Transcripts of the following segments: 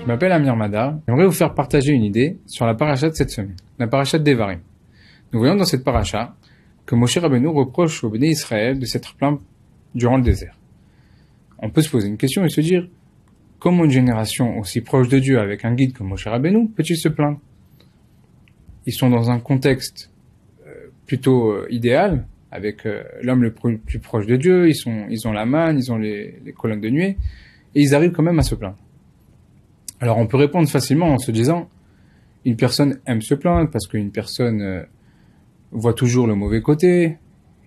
m'appelle Amir Madar. J'aimerais vous faire partager une idée sur la paracha de cette semaine, la paracha de Devarim. Nous voyons dans cette paracha que Moshe Rabbeinu reproche au Béné Israël de s'être plaint durant le désert. On peut se poser une question et se dire, comment une génération aussi proche de Dieu avec un guide comme Moshe Rabbeinu peut-il se plaindre? Ils sont dans un contexte plutôt idéal, avec l'homme le plus proche de Dieu, ils ont la manne, ils ont les colonnes de nuée, et ils arrivent quand même à se plaindre. Alors on peut répondre facilement en se disant, une personne aime se plaindre parce qu'une personne voit toujours le mauvais côté,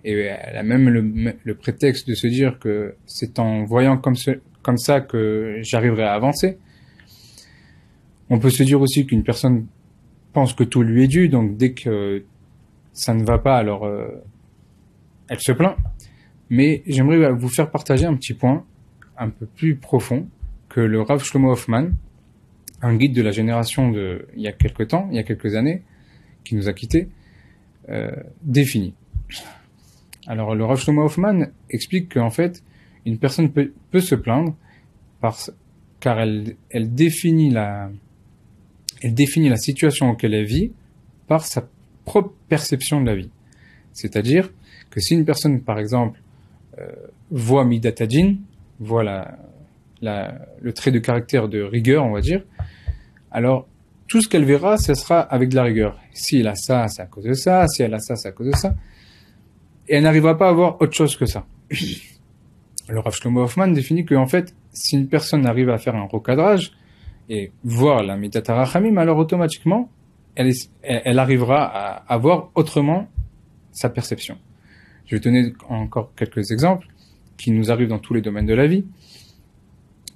et elle a même le prétexte de se dire que c'est en voyant comme ça que j'arriverai à avancer. On peut se dire aussi qu'une personne pense que tout lui est dû, donc dès que ça ne va pas, alors elle se plaint. Mais j'aimerais vous faire partager un petit point un peu plus profond que le Rav Shlomo Hoffman, un guide de la génération il y a quelques années, qui nous a quittés, définit. Alors le Rav Shlomo Hoffman explique qu'en fait, une personne peut se plaindre car elle définit la situation auquel elle vit par sa propre perception de la vie. C'est-à-dire que si une personne, par exemple, voit Midat Hadin, voit le trait de caractère de rigueur, on va dire, alors tout ce qu'elle verra, ce sera avec de la rigueur. Si elle a ça, c'est à cause de ça. Si elle a ça, c'est à cause de ça. Et elle n'arrivera pas à voir autre chose que ça. Alors Rav Shlomo Hoffman définit que, en fait, si une personne arrive à faire un recadrage et voir la Midat HaRachamim, alors automatiquement, elle arrivera à voir autrement sa perception. Je vais donner encore quelques exemples qui nous arrivent dans tous les domaines de la vie.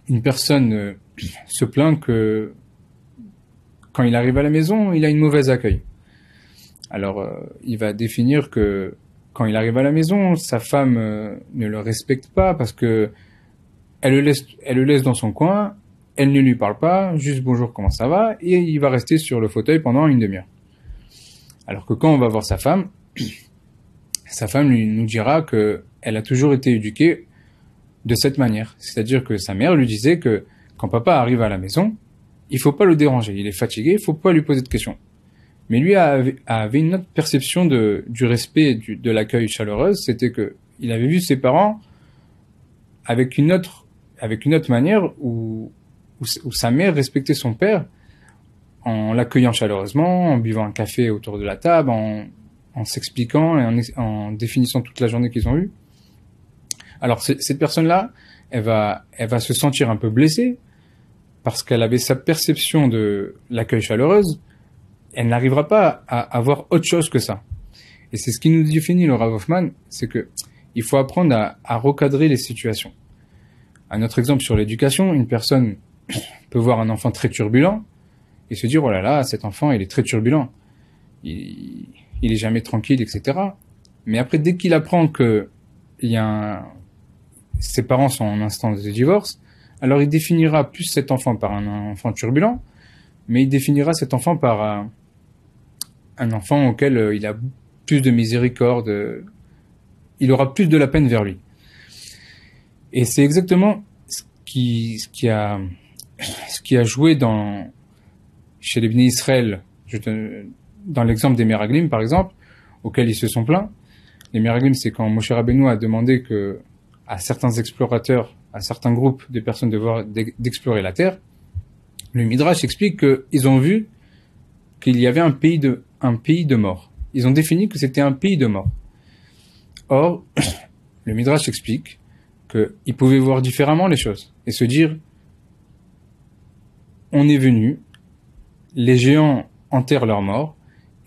Une personne se plaint que quand il arrive à la maison, il a une mauvaise accueil. Alors, il va définir que quand il arrive à la maison, sa femme ne le respecte pas parce que elle le laisse dans son coin, elle ne lui parle pas, juste bonjour, comment ça va, et il va rester sur le fauteuil pendant une demi-heure. Alors que quand on va voir sa femme nous dira que elle a toujours été éduquée de cette manière. C'est-à-dire que sa mère lui disait que quand papa arrive à la maison, il faut pas le déranger, il est fatigué, il faut pas lui poser de questions. Mais lui avait une autre perception du respect de l'accueil chaleureuse, c'était que il avait vu ses parents avec une autre manière où sa mère respectait son père en l'accueillant chaleureusement, en buvant un café autour de la table, en s'expliquant et en définissant toute la journée qu'ils ont eue. Alors cette personne-là, elle va se sentir un peu blessée parce qu'elle avait sa perception de l'accueil chaleureuse. Elle n'arrivera pas à voir autre chose que ça. Et c'est ce qui nous définit le Rav Hoffman, c'est que il faut apprendre à recadrer les situations. Un autre exemple sur l'éducation, une personne peut voir un enfant très turbulent et se dire, oh là là, cet enfant, il est très turbulent. Il est jamais tranquille, etc. Mais après, dès qu'il apprend que ses parents sont en instance de divorce, alors il définira plus cet enfant par un enfant turbulent, mais il définira cet enfant par un enfant auquel il a plus de miséricorde, il aura plus de la peine vers lui. Et c'est exactement ce qui a joué chez les Bnei Israël, dans l'exemple des Meraglim, par exemple, auxquels ils se sont plaints. Les Meraglim, c'est quand Moshe Rabbeinu a demandé à certains explorateurs, à certains groupes de personnes d'explorer la terre. Le Midrash explique qu'ils ont vu qu'il y avait un pays de mort. Ils ont défini que c'était un pays de mort. Or, le Midrash explique qu'ils pouvaient voir différemment les choses et se dire, on est venu, les géants enterrent leurs morts,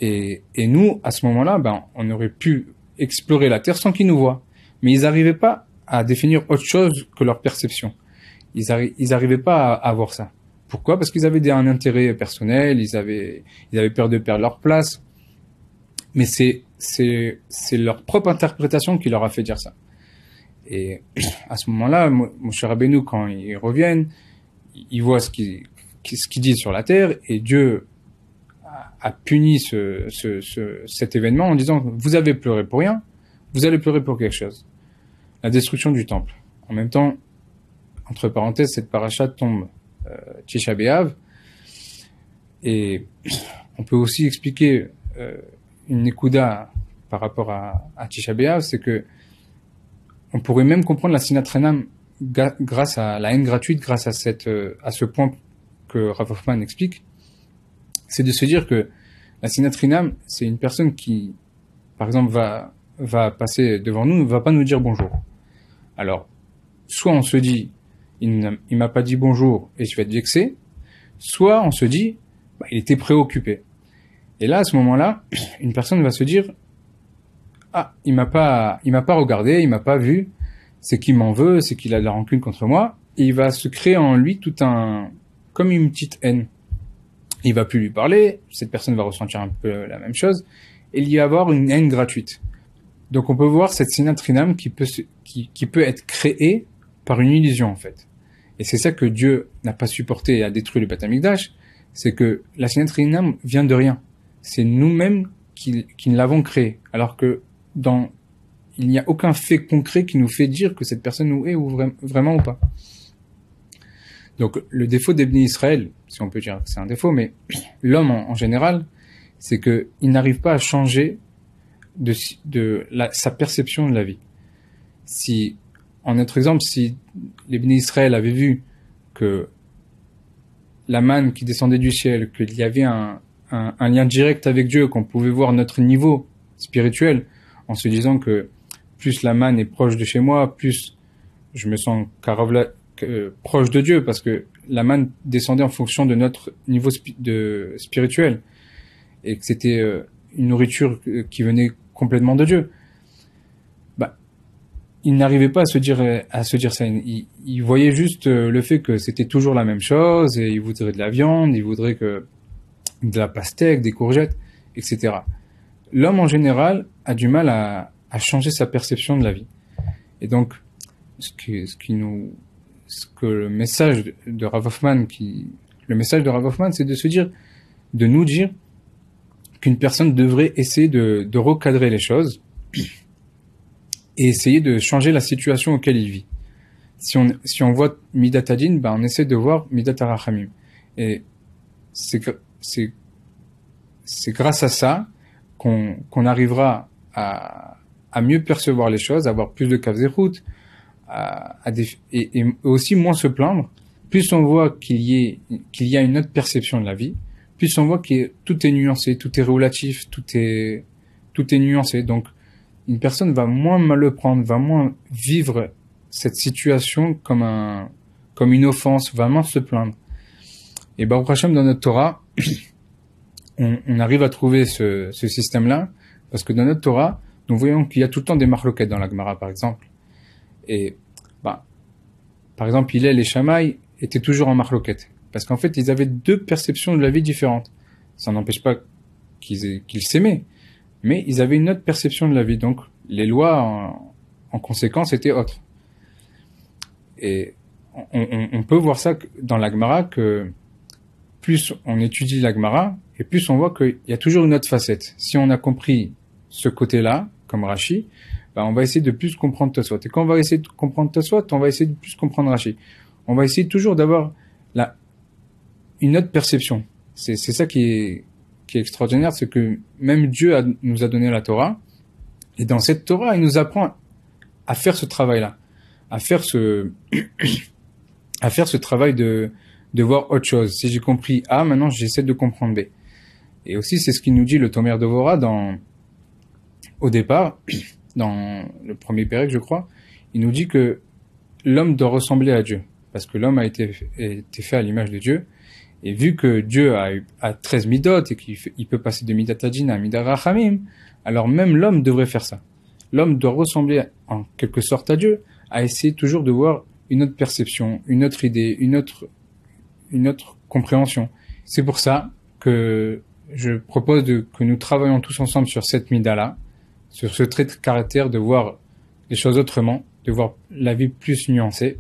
et nous, à ce moment-là, on aurait pu explorer la terre sans qu'ils nous voient. Mais ils n'arrivaient pas à définir autre chose que leur perception. Ils n'arrivaient pas à voir ça. Pourquoi? Parce qu'ils avaient un intérêt personnel, ils avaient peur de perdre leur place. Mais c'est leur propre interprétation qui leur a fait dire ça. Et à ce moment-là, Moshe Rabbeinu, quand ils reviennent, ils voient ce qu'il dit sur la terre, et Dieu a puni cet événement en disant, vous avez pleuré pour rien, vous allez pleurer pour quelque chose. La destruction du temple. En même temps, entre parenthèses, cette paracha tombe Tisha B'Av. Et on peut aussi expliquer une nekuda par rapport à Tisha B'Av, c'est que on pourrait même comprendre la Sinat Chinam grâce à la haine gratuite, grâce à ce point que Rav Hoffman explique, c'est de se dire que la Sinat Chinam, c'est une personne qui, par exemple, va passer devant nous, ne va pas nous dire bonjour. Alors, soit on se dit, il m'a pas dit bonjour et je vais être vexé, soit on se dit, il était préoccupé. Et là, à ce moment-là, une personne va se dire, il m'a pas regardé, il m'a pas vu, c'est qu'il m'en veut, c'est qu'il a de la rancune contre moi, et il va se créer en lui comme une petite haine. Il va plus lui parler, cette personne va ressentir un peu la même chose, et il y va avoir une haine gratuite. Donc on peut voir cette sinat rinam qui peut être créée par une illusion en fait. Et c'est ça que Dieu n'a pas supporté et a détruit le Beth Amikdash, c'est que la sinat rinam vient de rien. C'est nous-mêmes qui l'avons créée, alors que il n'y a aucun fait concret qui nous fait dire que cette personne nous est vraiment ou pas. Donc le défaut d'Ebné Israël, si on peut dire que c'est un défaut, mais l'homme en général, c'est que il n'arrive pas à changer sa perception de la vie. Si, en notre exemple, si l'Ebné Israël avait vu que la manne qui descendait du ciel, qu'il y avait un lien direct avec Dieu, qu'on pouvait voir notre niveau spirituel, en se disant que plus la manne est proche de chez moi, plus je me sens proche de Dieu, parce que la manne descendait en fonction de notre niveau spirituel, et que c'était une nourriture qui venait complètement de Dieu. Il n'arrivait pas à se dire ça. Il voyait juste le fait que c'était toujours la même chose, et il voudrait de la viande, il voudrait de la pastèque, des courgettes, etc. L'homme en général a du mal à changer sa perception de la vie. Et donc, le message de Rav Hoffman, c'est de nous dire qu'une personne devrait essayer de recadrer les choses et essayer de changer la situation auquel il vit. Si on voit Midat Hadin, on essaie de voir Midat Harachamim. Et c'est grâce à ça qu'on arrivera à mieux percevoir les choses, à avoir plus de kavzerut, et aussi moins se plaindre. Plus on voit qu'il y a une autre perception de la vie, plus on voit que tout est nuancé, tout est relatif, tout est nuancé. Donc, une personne va moins mal le prendre, va moins vivre cette situation comme une offense, va moins se plaindre. Et Baruch Hashem, dans notre Torah, on arrive à trouver ce système-là, parce que dans notre Torah, nous voyons qu'il y a tout le temps des marloquettes dans la Gemara, par exemple. Et, par exemple, Hillel et Shammai étaient toujours en marloquette, parce qu'en fait, ils avaient deux perceptions de la vie différentes. Ça n'empêche pas qu'ils s'aimaient, mais ils avaient une autre perception de la vie, donc les lois, en conséquence, étaient autres. Et on peut voir ça dans la Gemara, que plus on étudie la Gemara, et plus on voit qu'il y a toujours une autre facette. Si on a compris ce côté-là, comme Rashi, on va essayer de plus comprendre Tosfot. Et quand on va essayer de comprendre Tosfot, on va essayer de plus comprendre Rashi. On va essayer toujours d'avoir une autre perception. C'est ça qui est extraordinaire, c'est que même Dieu nous a donné la Torah, et dans cette Torah, il nous apprend à faire ce travail-là, à faire ce travail de voir autre chose. Si j'ai compris A, maintenant j'essaie de comprendre B. Et aussi, c'est ce qu'il nous dit le Tomer de Vora au départ, dans le premier pérec, je crois. Il nous dit que l'homme doit ressembler à Dieu, parce que l'homme a été fait à l'image de Dieu. Et vu que Dieu a 13 midot et qu'il peut passer de midat hadin à midat rachamim, alors même l'homme devrait faire ça. L'homme doit ressembler en quelque sorte à Dieu, à essayer toujours de voir une autre perception, une autre idée, une autre compréhension. C'est pour ça que je propose que nous travaillions tous ensemble sur cette mida-là, sur ce trait de caractère de voir les choses autrement, de voir la vie plus nuancée,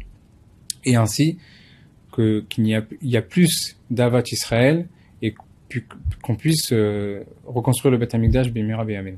et ainsi qu'il y a plus d'Avat Israël et qu'on puisse reconstruire le Beth Amikdash b'mira b'yameinu.